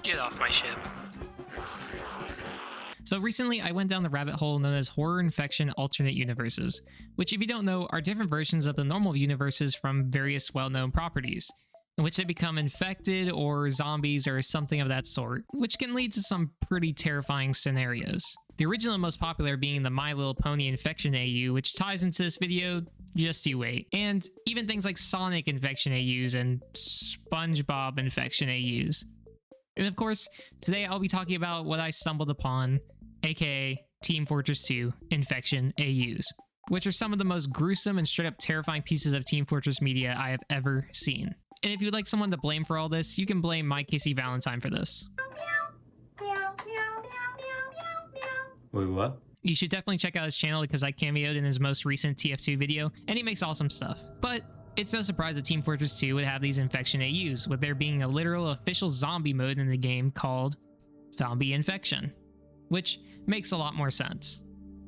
Get off my ship. So recently I went down the rabbit hole known as Horror Infection alternate universes, which if you don't know are different versions of the normal universes from various well-known properties, in which they become infected or zombies or something of that sort, which can lead to some pretty terrifying scenarios. The original and most popular being the My Little Pony Infection AU, which ties into this video, just you wait. And even things like Sonic Infection AUs and SpongeBob Infection AUs. And of course, today I'll be talking about what I stumbled upon, aka Team Fortress 2 Infection AUs, which are some of the most gruesome and straight up terrifying pieces of Team Fortress media I have ever seen. And if you'd like someone to blame for all this, you can blame my Casey Valentine for this. Wait, what? You should definitely check out his channel because I cameoed in his most recent TF2 video, and he makes awesome stuff. But it's no surprise that Team Fortress 2 would have these Infection AUs, with there being a literal official zombie mode in the game called Zombie Infection, which makes a lot more sense.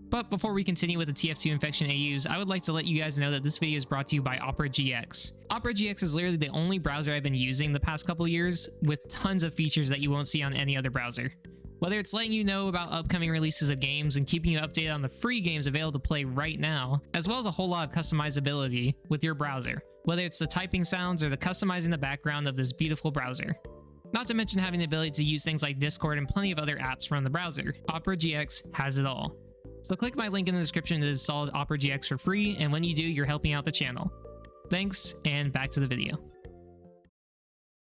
But before we continue with the TF2 Infection AUs, I would like to let you guys know that this video is brought to you by Opera GX. Opera GX is literally the only browser I've been using the past couple years, with tons of features that you won't see on any other browser. Whether it's letting you know about upcoming releases of games and keeping you updated on the free games available to play right now, as well as a whole lot of customizability with your browser, whether it's the typing sounds or the customizing the background of this beautiful browser. Not to mention having the ability to use things like Discord and plenty of other apps from the browser. Opera GX has it all. So click my link in the description to install Opera GX for free, and when you do, you're helping out the channel. Thanks, and back to the video.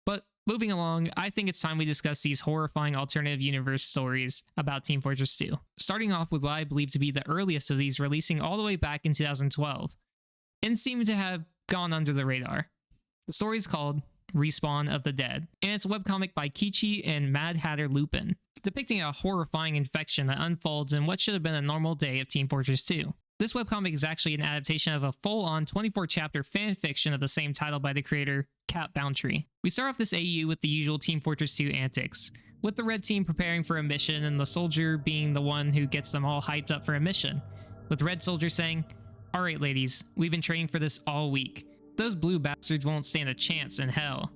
But moving along, I think it's time we discuss these horrifying alternative universe stories about Team Fortress 2. Starting off with what I believe to be the earliest of these, releasing all the way back in 2012, and seem to have gone under the radar. The story is called Respawn of the Dead, and it's a webcomic by Kichi and Mad Hatter Lupin, depicting a horrifying infection that unfolds in what should have been a normal day of Team Fortress 2. This webcomic is actually an adaptation of a full-on 24-chapter fanfiction of the same title by the creator, Cat Boundtree. We start off this AU with the usual Team Fortress 2 antics, with the red team preparing for a mission and the soldier being the one who gets them all hyped up for a mission, with Red Soldier saying, "Alright ladies, we've been training for this all week. Those blue bastards won't stand a chance in hell.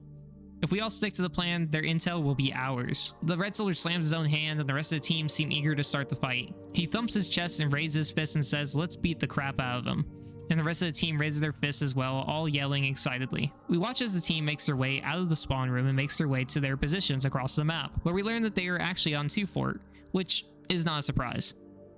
If we all stick to the plan, their intel will be ours." The Red Soldier slams his own hand and the rest of the team seem eager to start the fight. He thumps his chest and raises his fist and says, "Let's beat the crap out of them." And the rest of the team raises their fists as well, all yelling excitedly. We watch as the team makes their way out of the spawn room and makes their way to their positions across the map, where we learn that they are actually on 2 Fort, which is not a surprise.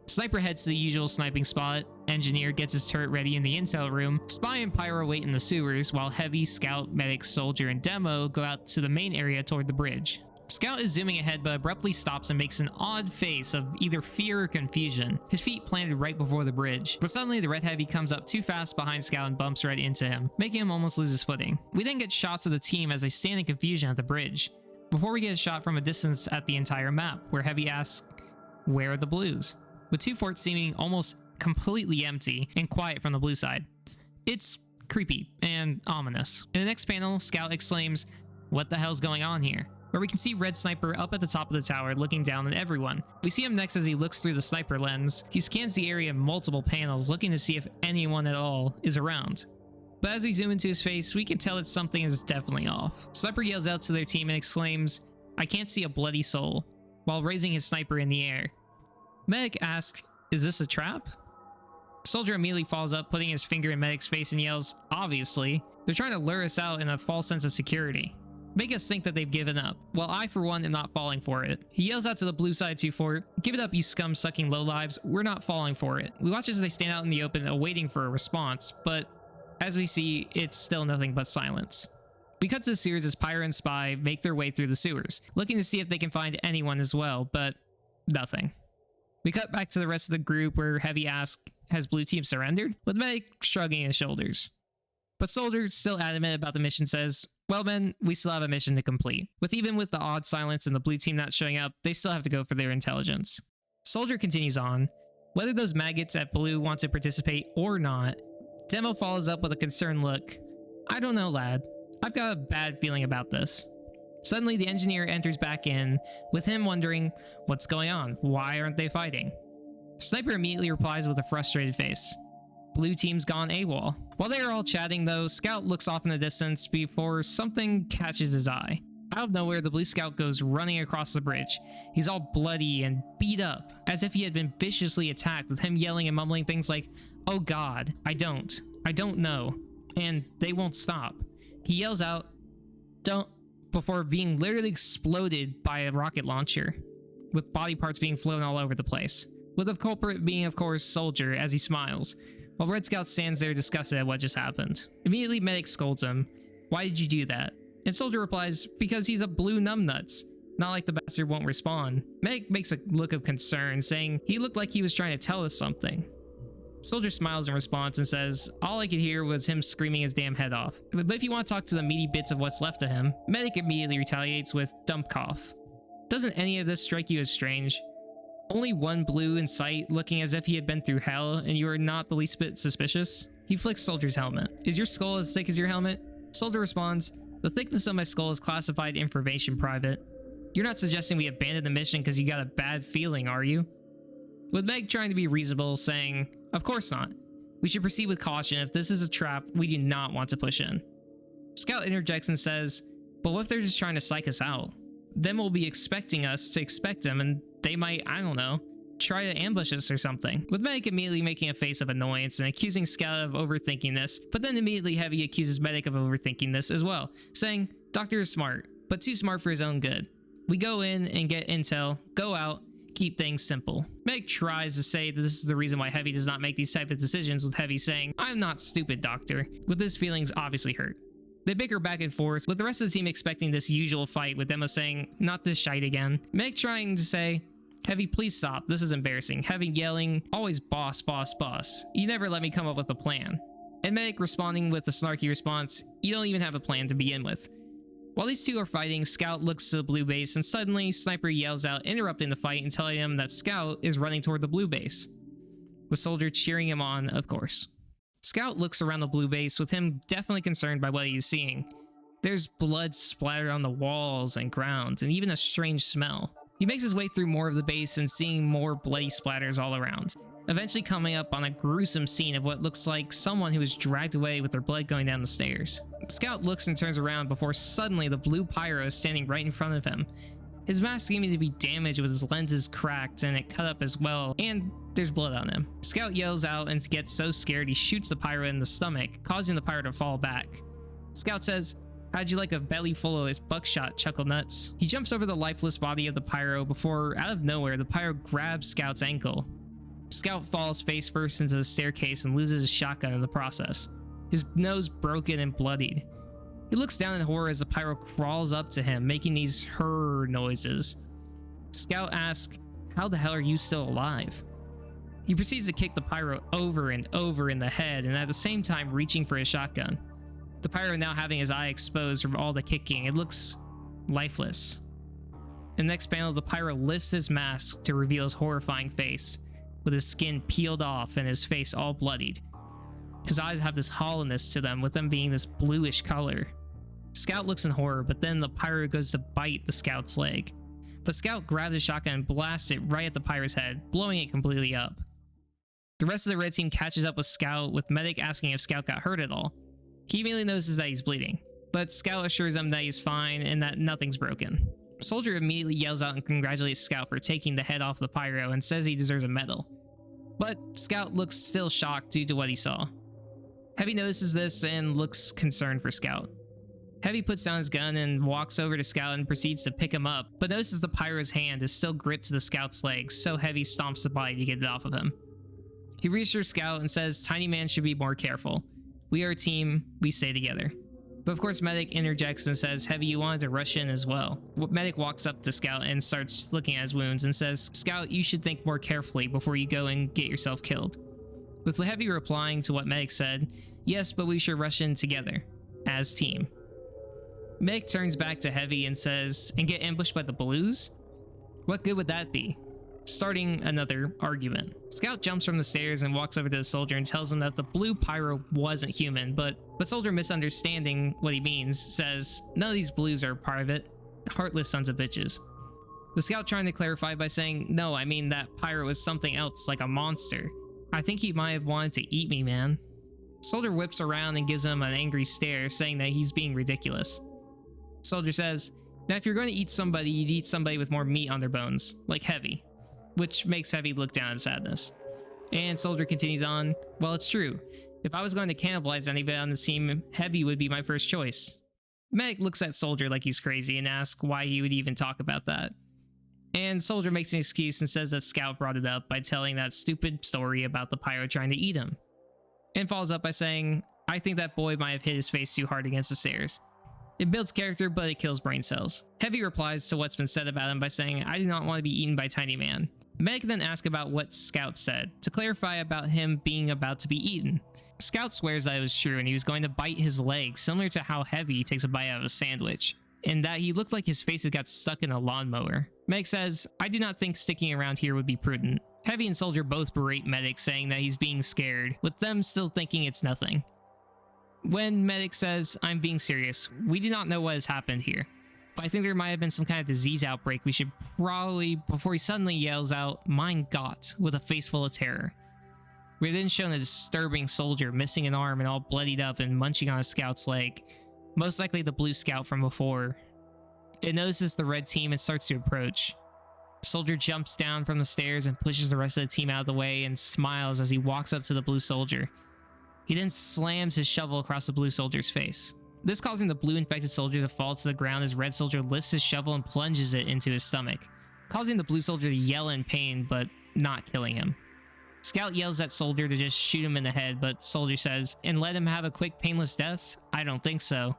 Sniper heads to the usual sniping spot, Engineer gets his turret ready in the intel room, Spy and Pyro wait in the sewers, while Heavy, Scout, Medic, Soldier, and Demo go out to the main area toward the bridge. Scout is zooming ahead but abruptly stops and makes an odd face of either fear or confusion, his feet planted right before the bridge. But suddenly the Red Heavy comes up too fast behind Scout and bumps right into him, making him almost lose his footing. We then get shots of the team as they stand in confusion at the bridge, before we get a shot from a distance at the entire map, where Heavy asks, "Where are the blues?" With 2 Forts seeming almost completely empty and quiet from the blue side. It's creepy and ominous. In the next panel, Scout exclaims, "What the hell's going on here?" Where we can see Red Sniper up at the top of the tower looking down at everyone. We see him next as he looks through the sniper lens. He scans the area in multiple panels, looking to see if anyone at all is around. But as we zoom into his face, we can tell that something is definitely off. Sniper yells out to their team and exclaims, "I can't see a bloody soul," while raising his sniper in the air. Medic asks, "Is this a trap?" Soldier immediately follows up, putting his finger in Medic's face and yells, "Obviously. They're trying to lure us out in a false sense of security. Make us think that they've given up." While I, for one, am not falling for it. He yells out to the blue side 2 Fort, "Give it up, you scum-sucking lowlives. We're not falling for it." We watch as they stand out in the open, awaiting for a response, but as we see, it's still nothing but silence. We cut to the sewers as Pyro and Spy make their way through the sewers, looking to see if they can find anyone as well, but nothing. We cut back to the rest of the group where Heavy asks, "Has Blue Team surrendered?" with Medic shrugging his shoulders. But Soldier, still adamant about the mission, says, "Well men, we still have a mission to complete." Even with the odd silence and the Blue Team not showing up, they still have to go for their intelligence. Soldier continues on. Whether those maggots at Blue want to participate or not, Demo follows up with a concerned look. I don't know, lad. I've got a bad feeling about this. Suddenly, the engineer enters back in, with him wondering, what's going on? Why aren't they fighting? Sniper immediately replies with a frustrated face. Blue team's gone AWOL. While they are all chatting though, Scout looks off in the distance before something catches his eye. Out of nowhere, the blue scout goes running across the bridge. He's all bloody and beat up, as if he had been viciously attacked, with him yelling and mumbling things like, "Oh God, I don't know," and "they won't stop." He yells out, "Don't," before being literally exploded by a rocket launcher, with body parts being flown all over the place. With the culprit being, of course, Soldier, as he smiles, while Red Scout stands there disgusted at what just happened. Immediately, Medic scolds him. "Why did you do that?" And Soldier replies, "Because he's a blue numbnuts. Not like the bastard won't respond." Medic makes a look of concern, saying he looked like he was trying to tell us something. Soldier smiles in response and says, "All I could hear was him screaming his damn head off. But if you want to talk to the meaty bits of what's left of him," Medic immediately retaliates with dump cough. Doesn't any of this strike you as strange? Only one blue in sight, looking as if he had been through hell, and you are not the least bit suspicious? He flicks Soldier's helmet. "Is your skull as thick as your helmet?" Soldier responds, "The thickness of my skull is classified information private." You're not suggesting we abandon the mission because you got a bad feeling, are you? With Meg trying to be reasonable, saying, "Of course not. We should proceed with caution. If this is a trap, we do not want to push in." Scout interjects and says, "But what if they're just trying to psych us out? Then we'll be expecting us to expect them, and they might, I don't know, try to ambush us or something." With Medic immediately making a face of annoyance and accusing Scout of overthinking this, but then immediately Heavy accuses Medic of overthinking this as well, saying, "Doctor is smart, but too smart for his own good. We go in and get intel, go out, keep things simple." Medic tries to say that this is the reason why Heavy does not make these type of decisions, with Heavy saying, "I'm not stupid, Doctor," with his feelings obviously hurt. They bicker back and forth, with the rest of the team expecting this usual fight, with Demo saying, "Not this shite again." Medic trying to say, "Heavy, please stop. This is embarrassing." Heavy yelling, "Always boss, boss, boss. You never let me come up with a plan." And Medic responding with a snarky response, "You don't even have a plan to begin with." While these two are fighting, Scout looks to the blue base, and suddenly Sniper yells out, interrupting the fight and telling him that Scout is running toward the blue base, with Soldier cheering him on, of course. Scout looks around the blue base, with him definitely concerned by what he's seeing. There's blood splattered on the walls and ground, and even a strange smell. He makes his way through more of the base and seeing more bloody splatters all around, eventually coming up on a gruesome scene of what looks like someone who was dragged away with their blood going down the stairs. Scout looks and turns around before suddenly the blue pyro is standing right in front of him. His mask seeming to be damaged, with his lenses cracked and it cut up as well, and there's blood on him. Scout yells out and gets so scared he shoots the pyro in the stomach, causing the pyro to fall back. Scout says, "How'd you like a belly full of this buckshot, chuckle nuts?" He jumps over the lifeless body of the pyro before, out of nowhere, the pyro grabs Scout's ankle. Scout falls face first into the staircase and loses his shotgun in the process, his nose broken and bloodied. He looks down in horror as the pyro crawls up to him, making these "hurr" noises. Scout asks, "How the hell are you still alive?" He proceeds to kick the pyro over and over in the head, and at the same time reaching for his shotgun. The pyro now having his eye exposed from all the kicking, it looks lifeless. In the next panel, the pyro lifts his mask to reveal his horrifying face, with his skin peeled off and his face all bloodied. His eyes have this hollowness to them, with them being this bluish color. Scout looks in horror, but then the pyro goes to bite the Scout's leg. But Scout grabs his shotgun and blasts it right at the pyro's head, blowing it completely up. The rest of the red team catches up with Scout, with Medic asking if Scout got hurt at all. He immediately notices that he's bleeding, but Scout assures him that he's fine and that nothing's broken. Soldier immediately yells out and congratulates Scout for taking the head off the pyro and says he deserves a medal. But Scout looks still shocked due to what he saw. Heavy notices this and looks concerned for Scout. Heavy puts down his gun and walks over to Scout and proceeds to pick him up, but notices the pyro's hand is still gripped to the Scout's leg, so Heavy stomps the body to get it off of him. He reassures Scout and says Tiny Man should be more careful. We are a team, we stay together. But of course Medic interjects and says, "Heavy, you wanted to rush in as well." Medic walks up to Scout and starts looking at his wounds and says, "Scout, you should think more carefully before you go and get yourself killed." With Heavy replying to what Medic said, "Yes, but we should rush in together, as team." Medic turns back to Heavy and says, "And get ambushed by the blues? What good would that be?" starting another argument. Scout jumps from the stairs and walks over to the soldier and tells him that the blue pyro wasn't human, but soldier, misunderstanding what he means, says none of these blues are private, heartless sons of bitches. With Scout trying to clarify by saying, no, I mean that pyro was something else, like a monster. I think he might have wanted to eat me, man. Soldier whips around and gives him an angry stare, saying that he's being ridiculous. Soldier says, now if you're going to eat somebody, you'd eat somebody with more meat on their bones, like Heavy, which makes Heavy look down in sadness. And Soldier continues on, well, it's true. If I was going to cannibalize anybody on the team, Heavy would be my first choice. Medic looks at Soldier like he's crazy and asks why he would even talk about that. And Soldier makes an excuse and says that Scout brought it up by telling that stupid story about the pyro trying to eat him. And follows up by saying, I think that boy might have hit his face too hard against the stairs. It builds character, but it kills brain cells. Heavy replies to what's been said about him by saying, I do not want to be eaten by Tiny Man. Medic then asks about what Scout said, to clarify about him being about to be eaten. Scout swears that it was true and he was going to bite his leg, similar to how Heavy takes a bite out of a sandwich, and that he looked like his face had got stuck in a lawnmower. Medic says, I do not think sticking around here would be prudent. Heavy and Soldier both berate Medic, saying that he's being scared, with them still thinking it's nothing. When Medic says, I'm being serious, we do not know what has happened here, but I think there might have been some kind of disease outbreak we should probably, before he suddenly yells out, Mein Gott, with a face full of terror. We're then shown a disturbing Soldier missing an arm and all bloodied up and munching on a Scout's leg, most likely the blue Scout from before. It notices the red team and starts to approach. Soldier jumps down from the stairs and pushes the rest of the team out of the way and smiles as he walks up to the blue soldier. He then slams his shovel across the blue soldier's face, this causing the blue infected soldier to fall to the ground as red soldier lifts his shovel and plunges it into his stomach, causing the blue soldier to yell in pain but not killing him. Scout yells at Soldier to just shoot him in the head, but Soldier says, and let him have a quick painless death? I don't think so.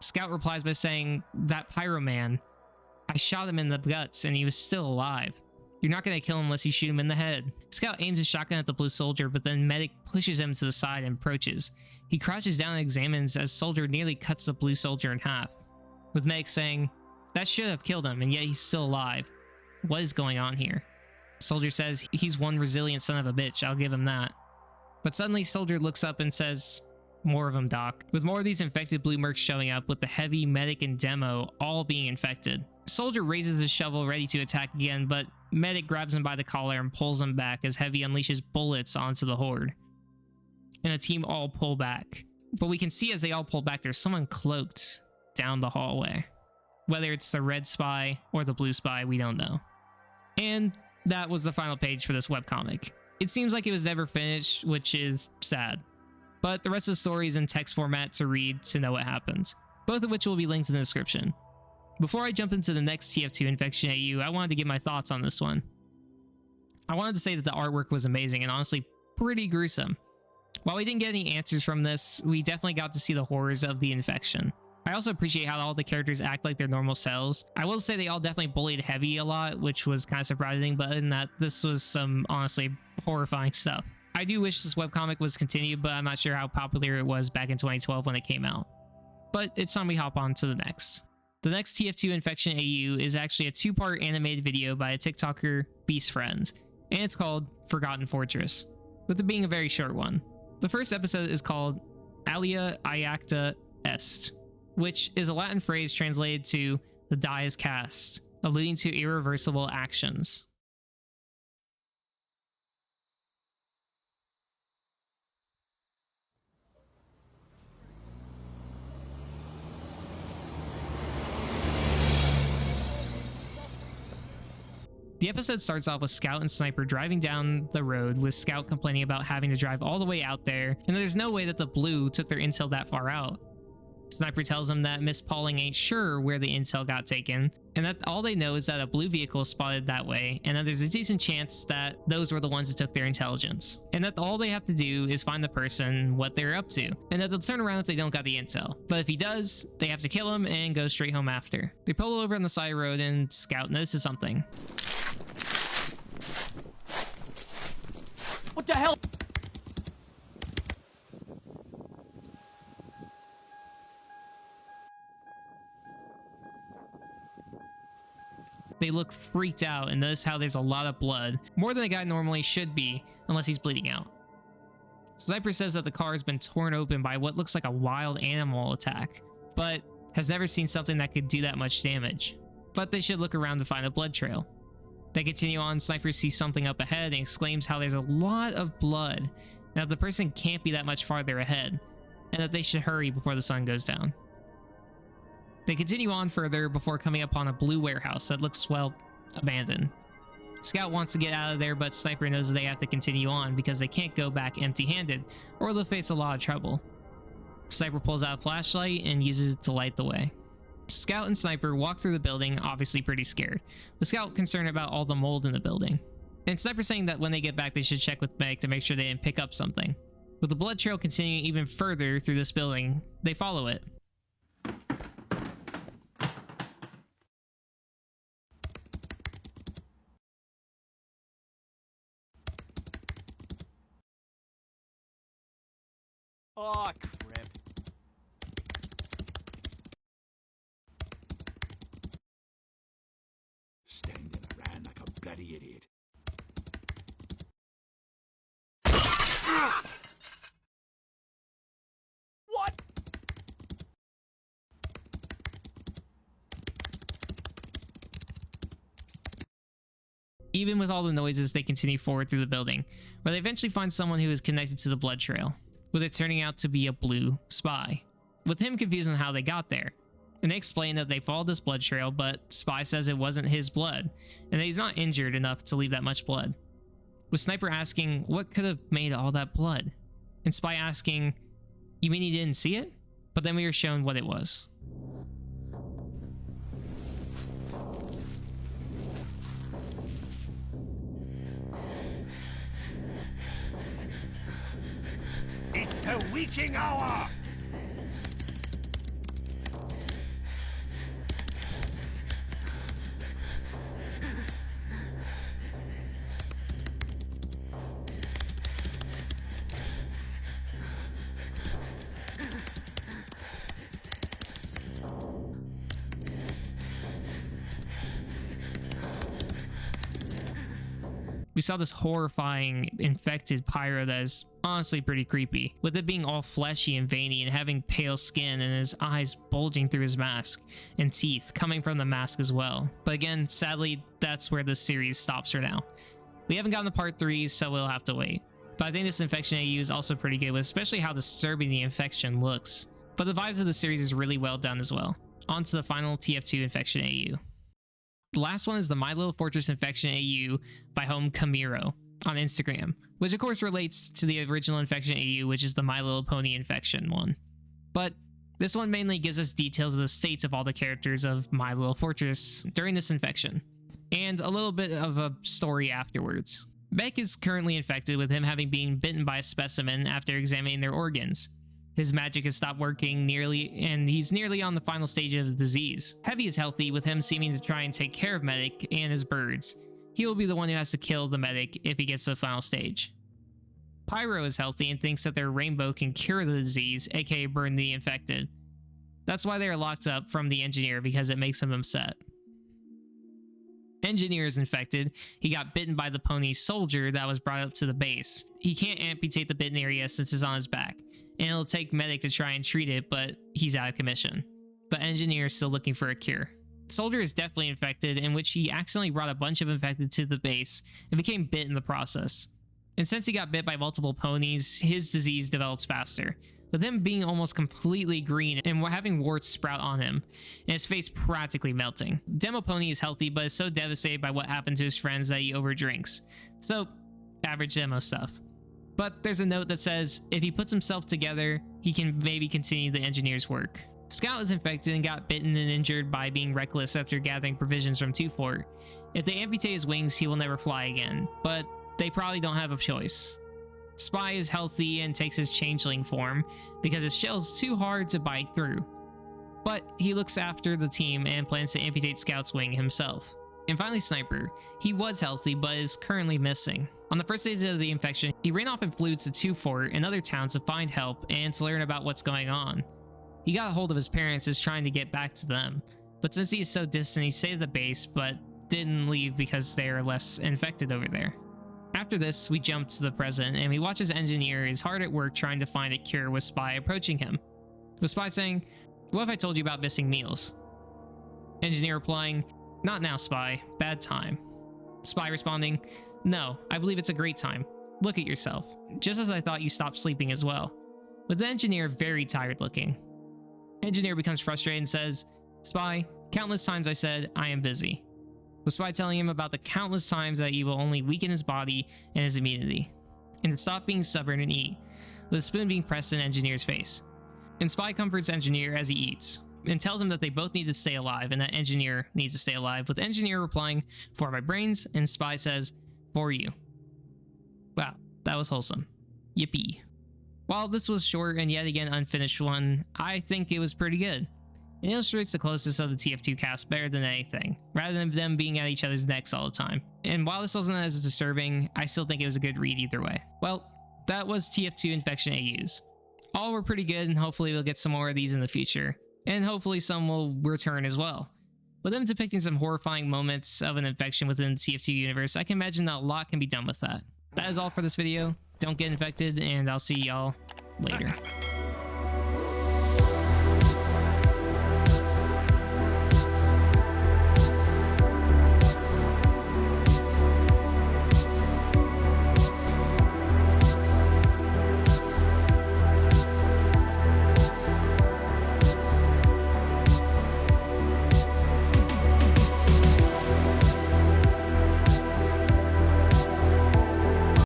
Scout replies by saying, that pyro man, I shot him in the guts and he was still alive. You're not going to kill him unless you shoot him in the head. Scout aims his shotgun at the blue soldier, but then Medic pushes him to the side and approaches. He crouches down and examines as Soldier nearly cuts the blue soldier in half, with Medic saying, that should have killed him and yet he's still alive. What is going on here? Soldier says, he's one resilient son of a bitch, I'll give him that. But suddenly Soldier looks up and says, more of them, Doc. With more of these infected blue mercs showing up, with the Heavy, Medic, and Demo all being infected. Soldier raises his shovel ready to attack again, but Medic grabs him by the collar and pulls him back as Heavy unleashes bullets onto the horde. And the team all pull back. But we can see as they all pull back, there's someone cloaked down the hallway. Whether it's the red spy or the blue spy, we don't know. And that was the final page for this webcomic. It seems like it was never finished, which is sad. But the rest of the story is in text format to read to know what happens, both of which will be linked in the description. Before I jump into the next TF2 Infection AU, I wanted to give my thoughts on this one. I wanted to say that the artwork was amazing and honestly pretty gruesome. While we didn't get any answers from this, we definitely got to see the horrors of the infection. I also appreciate how all the characters act like their normal selves. I will say they all definitely bullied Heavy a lot, which was kind of surprising, but in that, this was some honestly horrifying stuff. I do wish this webcomic was continued, but I'm not sure how popular it was back in 2012 when it came out. But it's time we hop on to the next. The next TF2 Infection AU is actually a two-part animated video by a TikToker, Beast Friend, and it's called Forgotten Fortress, with it being a very short one. The first episode is called Alia Iacta Est, which is a Latin phrase translated to the die is cast, alluding to irreversible actions. The episode starts off with Scout and Sniper driving down the road, with Scout complaining about having to drive all the way out there, and there's no way that the blue took their intel that far out. Sniper tells him that Miss Pauling ain't sure where the intel got taken, and that all they know is that a blue vehicle is spotted that way, and that there's a decent chance that those were the ones that took their intelligence, and that all they have to do is find the person, what they're up to, and that they'll turn around if they don't got the intel. But if he does, they have to kill him and go straight home after. They pull over on the side road and Scout notices something. What the hell? They look freaked out and notice how there's a lot of blood, more than a guy normally should be unless he's bleeding out. Sniper says that the car has been torn open by what looks like a wild animal attack, but has never seen something that could do that much damage. But they should look around to find a blood trail. They continue on. Sniper sees something up ahead and exclaims how there's a lot of blood, and that the person can't be that much farther ahead, and that they should hurry before the sun goes down. They continue on further before coming upon a blue warehouse that looks, well, abandoned. Scout wants to get out of there, but Sniper knows that they have to continue on because they can't go back empty-handed, or they'll face a lot of trouble. Sniper pulls out a flashlight and uses it to light the way. Scout and Sniper walk through the building, obviously pretty scared, with Scout concerned about all the mold in the building. And Sniper saying that when they get back they should check with Meg to make sure they didn't pick up something. With the blood trail continuing even further through this building, they follow it. Oh, crap. Standing around like a bloody idiot. What? Even with all the noises, they continue forward through the building, where they eventually find someone who is connected to the blood trail, with it turning out to be a blue spy, with him confused on how they got there. And they explain that they followed this blood trail, but Spy says it wasn't his blood, and that he's not injured enough to leave that much blood. With Sniper asking what could have made all that blood, and Spy asking, "You mean you didn't see it?" But then we are shown what it was. It's the witching hour! We saw this horrifying infected pyro that is honestly pretty creepy, with it being all fleshy and veiny and having pale skin and his eyes bulging through his mask and teeth coming from the mask as well. But again, sadly, that's where this series stops for now. We haven't gotten to part 3, so we'll have to wait. But I think this Infection AU is also pretty good, with especially how disturbing the infection looks. But the vibes of the series is really well done as well. On to the final TF2 Infection AU. The last one is the My Little Fortress Infection AU by Home Camiro on Instagram, which of course relates to the original Infection AU, which is the My Little Pony Infection one. But this one mainly gives us details of the states of all the characters of My Little Fortress during this infection, and a little bit of a story afterwards. Beck is currently infected, with him having been bitten by a specimen after examining their organs. His magic has stopped working and he's nearly on the final stage of the disease. Heavy is healthy, with him seeming to try and take care of Medic and his birds. He will be the one who has to kill the Medic if he gets to the final stage. Pyro is healthy and thinks that their rainbow can cure the disease, aka burn the infected. That's why they are locked up from the Engineer, because it makes him upset. Engineer is infected. He got bitten by the pony Soldier that was brought up to the base. He can't amputate the bitten area since it's on his back, and it'll take Medic to try and treat it, but he's out of commission. But Engineer is still looking for a cure. Soldier is definitely infected, in which he accidentally brought a bunch of infected to the base and became bit in the process. And since he got bit by multiple ponies, his disease develops faster, with him being almost completely green and having warts sprout on him, and his face practically melting. Demo Pony is healthy, but is so devastated by what happened to his friends that he overdrinks. So, average Demo stuff. But there's a note that says if he puts himself together, he can maybe continue the Engineer's work. Scout is infected and got bitten and injured by being reckless after gathering provisions from Two Fort. If they amputate his wings, he will never fly again, but they probably don't have a choice. Spy is healthy and takes his changeling form because his shell is too hard to bite through. But he looks after the team and plans to amputate Scout's wing himself. And finally, Sniper. He was healthy, but is currently missing. On the first days of the infection, he ran off and flew to Two Fort and other towns to find help and to learn about what's going on. He got a hold of his parents and is trying to get back to them. But since he is so distant, he stayed at the base, but didn't leave because they're less infected over there. After this, we jump to the present and we watch as Engineer is hard at work trying to find a cure with Spy approaching him. With Spy saying, "What if I told you about missing meals?" Engineer replying, "Not now, Spy. Bad time." Spy responding, "No, I believe it's a great time. Look at yourself. Just as I thought you stopped sleeping as well." With the Engineer very tired looking. Engineer becomes frustrated and says, "Spy, countless times I said I am busy." With Spy telling him about the countless times that he will only weaken his body and his immunity, and to stop being stubborn and eat, with a spoon being pressed in Engineer's face. And Spy comforts Engineer as he eats, and tells him that they both need to stay alive and that Engineer needs to stay alive, with Engineer replying, "For my brains," and Spy says, "For you." Wow, that was wholesome. Yippee. While this was short and yet again unfinished one, I think it was pretty good. It illustrates the closest of the TF2 cast better than anything, rather than them being at each other's necks all the time. And while this wasn't as disturbing, I still think it was a good read either way. Well, that was TF2 Infection AUs. All were pretty good, and hopefully we'll get some more of these in the future. And hopefully some will return as well. With them depicting some horrifying moments of an infection within the TF2 universe, I can imagine that a lot can be done with that. That is all for this video. Don't get infected, and I'll see y'all later.